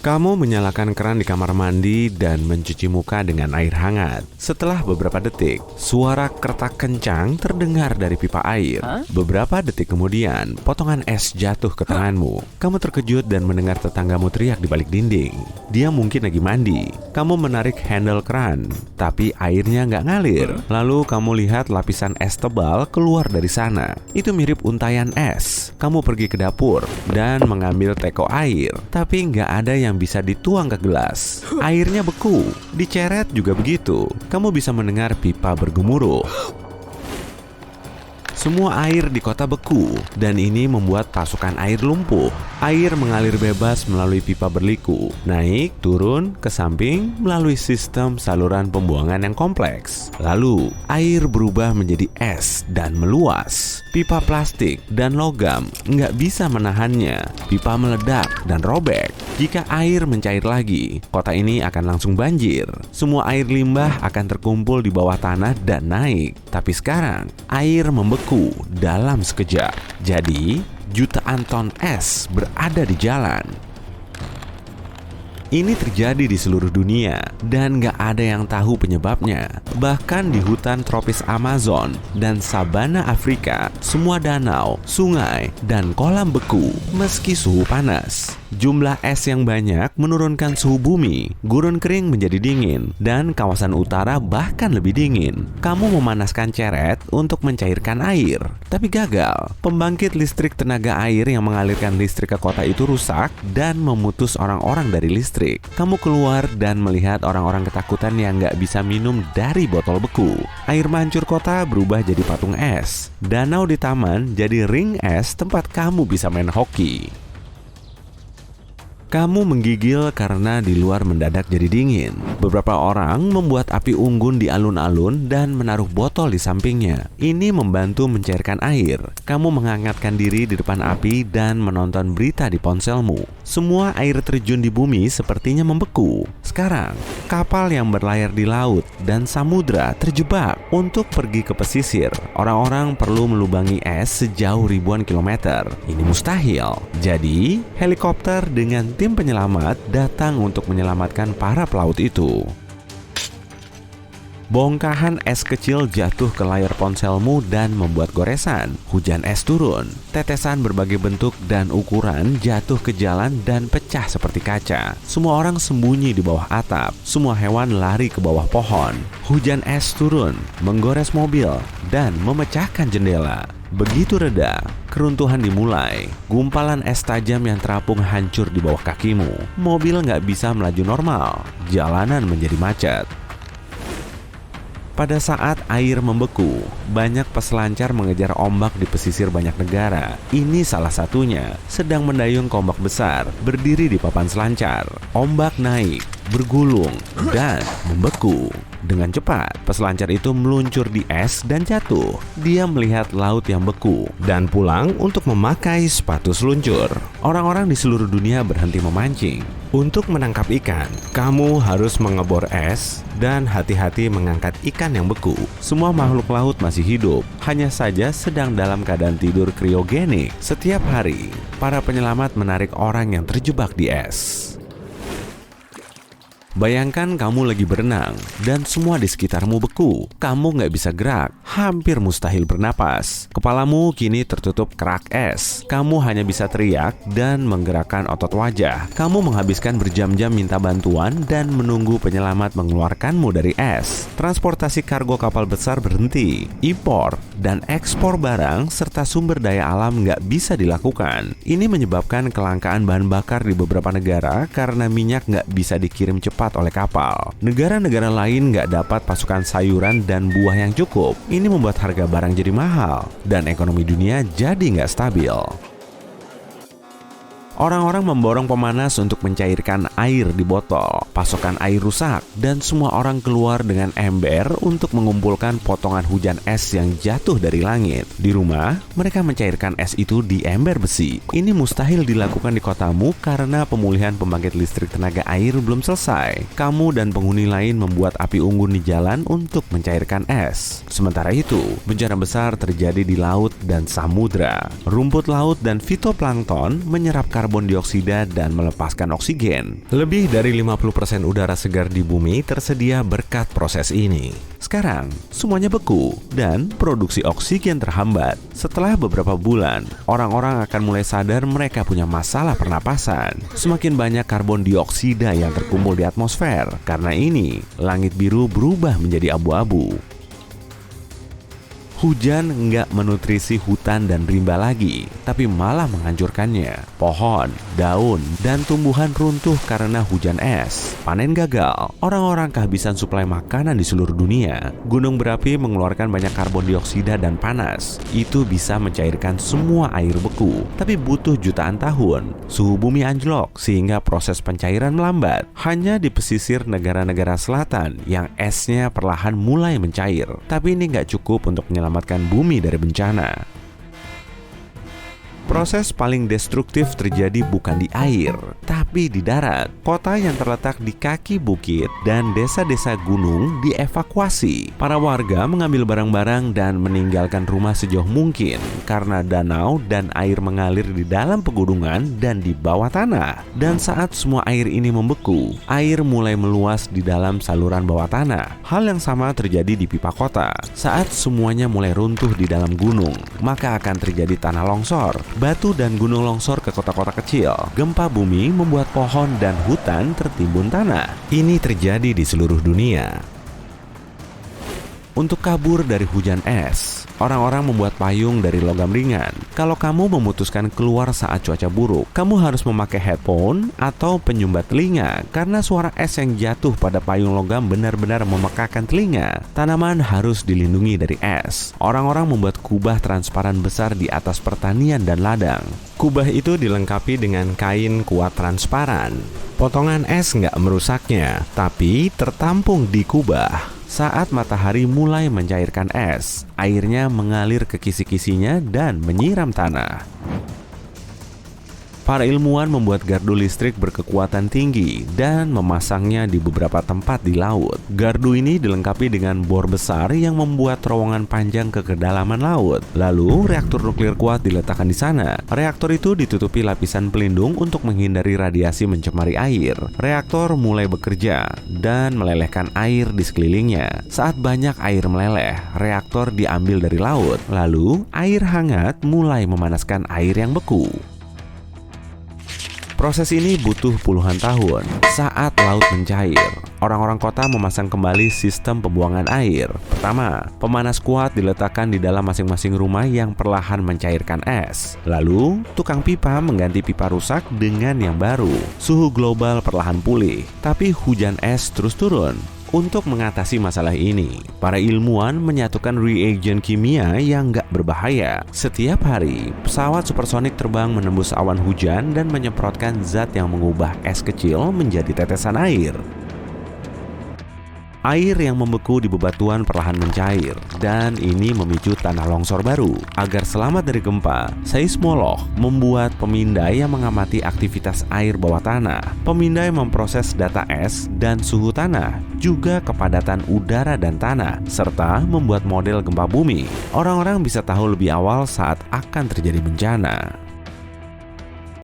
Kamu menyalakan keran di kamar mandi dan mencuci muka dengan air hangat. Setelah beberapa detik, suara kertak kencang terdengar dari pipa air. Beberapa detik kemudian, potongan es jatuh ke tanganmu. Kamu terkejut dan mendengar tetanggamu teriak di balik dinding. Dia mungkin lagi mandi. Kamu menarik handle keran, tapi airnya nggak ngalir. Lalu kamu lihat lapisan es tebal keluar dari sana. Itu mirip untayan es. Kamu pergi ke dapur dan mengambil teko air, tapi nggak ada yang bisa dituang ke gelas. Airnya beku, diceret juga begitu. Kamu bisa mendengar pipa bergemuruh. Semua air di kota beku, dan ini membuat pasukan air lumpuh. Air mengalir bebas melalui pipa berliku, naik, turun, ke samping melalui sistem saluran pembuangan yang kompleks. Lalu, air berubah menjadi es dan meluas. Pipa plastik dan logam nggak bisa menahannya. Pipa meledak dan robek. Jika air mencair lagi, kota ini akan langsung banjir. Semua air limbah akan terkumpul di bawah tanah dan naik. Tapi sekarang, air membeku dalam sekejap. Jadi, jutaan ton es berada di jalan. Ini terjadi di seluruh dunia dan gak ada yang tahu penyebabnya. Bahkan di hutan tropis Amazon dan sabana Afrika, semua danau, sungai, dan kolam beku meski suhu panas. Jumlah es yang banyak menurunkan suhu bumi, gurun kering menjadi dingin, dan kawasan utara bahkan lebih dingin. Kamu memanaskan ceret untuk mencairkan air, tapi gagal. Pembangkit listrik tenaga air yang mengalirkan listrik ke kota itu rusak dan memutus orang-orang dari listrik. Kamu keluar dan melihat orang-orang ketakutan yang nggak bisa minum dari botol beku. Air mancur kota berubah jadi patung es. Danau di taman jadi ring es tempat kamu bisa main hoki. Kamu menggigil karena di luar mendadak jadi dingin. Beberapa orang membuat api unggun di alun-alun dan menaruh botol di sampingnya. Ini membantu mencairkan air. Kamu menghangatkan diri di depan api dan menonton berita di ponselmu. Semua air terjun di bumi sepertinya membeku. Sekarang, kapal yang berlayar di laut dan samudra terjebak. Untuk pergi ke pesisir, orang-orang perlu melubangi es sejauh ribuan kilometer. Ini mustahil. Jadi, helikopter dengan tim penyelamat datang untuk menyelamatkan para pelaut itu. Bongkahan es kecil jatuh ke layar ponselmu dan membuat goresan. Hujan es turun. Tetesan berbagai bentuk dan ukuran jatuh ke jalan dan pecah seperti kaca. Semua orang sembunyi di bawah atap. Semua hewan lari ke bawah pohon. Hujan es turun, menggores mobil, dan memecahkan jendela. Begitu reda, keruntuhan dimulai. Gumpalan es tajam yang terapung hancur di bawah kakimu. Mobil nggak bisa melaju normal. Jalanan menjadi macet. Pada saat air membeku, banyak peselancar mengejar ombak di pesisir banyak negara. Ini salah satunya, sedang mendayung ke ombak besar, berdiri di papan selancar. Ombak naik, bergulung, dan membeku. Dengan cepat, peselancar itu meluncur di es dan jatuh. Dia melihat laut yang beku dan pulang untuk memakai sepatu seluncur. Orang-orang di seluruh dunia berhenti memancing. Untuk menangkap ikan, kamu harus mengebor es dan hati-hati mengangkat ikan yang beku. Semua makhluk laut masih hidup, hanya saja sedang dalam keadaan tidur kriogenik. Setiap hari, para penyelamat menarik orang yang terjebak di es. Bayangkan kamu lagi berenang dan semua di sekitarmu beku. Kamu nggak bisa gerak, hampir mustahil bernapas. Kepalamu kini tertutup kerak es. Kamu hanya bisa teriak dan menggerakkan otot wajah. Kamu menghabiskan berjam-jam minta bantuan dan menunggu penyelamat mengeluarkanmu dari es. Transportasi kargo kapal besar berhenti. Impor dan ekspor barang serta sumber daya alam nggak bisa dilakukan. Ini menyebabkan kelangkaan bahan bakar di beberapa negara karena minyak nggak bisa dikirim cepat oleh kapal. Negara-negara lain nggak dapat pasukan sayuran dan buah yang cukup. Ini membuat harga barang jadi mahal dan ekonomi dunia jadi nggak stabil. Orang-orang memborong pemanas untuk mencairkan air di botol. Pasokan air rusak dan semua orang keluar dengan ember untuk mengumpulkan potongan hujan es yang jatuh dari langit. Di rumah, mereka mencairkan es itu di ember besi. Ini mustahil dilakukan di kotamu karena pemulihan pembangkit listrik tenaga air belum selesai. Kamu dan penghuni lain membuat api unggun di jalan untuk mencairkan es. Sementara itu, bencana besar terjadi di laut dan samudra. Rumput laut dan fitoplankton menyerap karbon karbon dioksida dan melepaskan oksigen. Lebih dari 50% udara segar di bumi tersedia berkat proses ini. Sekarang, semuanya beku dan produksi oksigen terhambat. Setelah beberapa bulan, orang-orang akan mulai sadar mereka punya masalah pernapasan. Semakin banyak karbon dioksida yang terkumpul di atmosfer. Karena ini, langit biru berubah menjadi abu-abu. Hujan nggak menutrisi hutan dan rimba lagi, tapi malah menghancurkannya. Pohon, daun, dan tumbuhan runtuh karena hujan es. Panen gagal, orang-orang kehabisan suplai makanan di seluruh dunia. Gunung berapi mengeluarkan banyak karbon dioksida dan panas. Itu bisa mencairkan semua air beku, tapi butuh jutaan tahun. Suhu bumi anjlok sehingga proses pencairan melambat. Hanya di pesisir negara-negara selatan yang esnya perlahan mulai mencair. Tapi ini nggak cukup untuk menyelamatkan bumi dari bencana. Proses paling destruktif terjadi bukan di air, tapi di darat. Kota yang terletak di kaki bukit dan desa-desa gunung dievakuasi. Para warga mengambil barang-barang dan meninggalkan rumah sejauh mungkin karena danau dan air mengalir di dalam pegunungan dan di bawah tanah. Dan saat semua air ini membeku, air mulai meluas di dalam saluran bawah tanah. Hal yang sama terjadi di pipa kota. Saat semuanya mulai runtuh di dalam gunung, maka akan terjadi tanah longsor, batu dan gunung longsor ke kota-kota kecil. Gempa bumi membuat pohon dan hutan tertimbun tanah. Ini terjadi di seluruh dunia. Untuk kabur dari hujan es, orang-orang membuat payung dari logam ringan. Kalau kamu memutuskan keluar saat cuaca buruk, kamu harus memakai headphone atau penyumbat telinga karena suara es yang jatuh pada payung logam benar-benar memekakan telinga. Tanaman harus dilindungi dari es. Orang-orang membuat kubah transparan besar di atas pertanian dan ladang. Kubah itu dilengkapi dengan kain kuat transparan. Potongan es nggak merusaknya, tapi tertampung di kubah. Saat matahari mulai mencairkan es, airnya mengalir ke kisi-kisinya dan menyiram tanah. Para ilmuwan membuat gardu listrik berkekuatan tinggi dan memasangnya di beberapa tempat di laut. Gardu ini dilengkapi dengan bor besar yang membuat terowongan panjang ke kedalaman laut. Lalu, reaktor nuklir kuat diletakkan di sana. Reaktor itu ditutupi lapisan pelindung untuk menghindari radiasi mencemari air. Reaktor mulai bekerja dan melelehkan air di sekelilingnya. Saat banyak air meleleh, reaktor diambil dari laut. Lalu, air hangat mulai memanaskan air yang beku. Proses ini butuh puluhan tahun. Saat laut mencair, orang-orang kota memasang kembali sistem pembuangan air. Pertama, pemanas kuat diletakkan di dalam masing-masing rumah yang perlahan mencairkan es. Lalu, tukang pipa mengganti pipa rusak dengan yang baru. Suhu global perlahan pulih, tapi hujan es terus turun. Untuk mengatasi masalah ini, para ilmuwan menyatukan reagen kimia yang nggak berbahaya. Setiap hari, pesawat supersonik terbang menembus awan hujan dan menyemprotkan zat yang mengubah es kecil menjadi tetesan air. Air yang membeku di bebatuan perlahan mencair, dan ini memicu tanah longsor baru. Agar selamat dari gempa, seismolog membuat pemindai yang mengamati aktivitas air bawah tanah. Pemindai memproses data es dan suhu tanah, juga kepadatan udara dan tanah, serta membuat model gempa bumi. Orang-orang bisa tahu lebih awal saat akan terjadi bencana.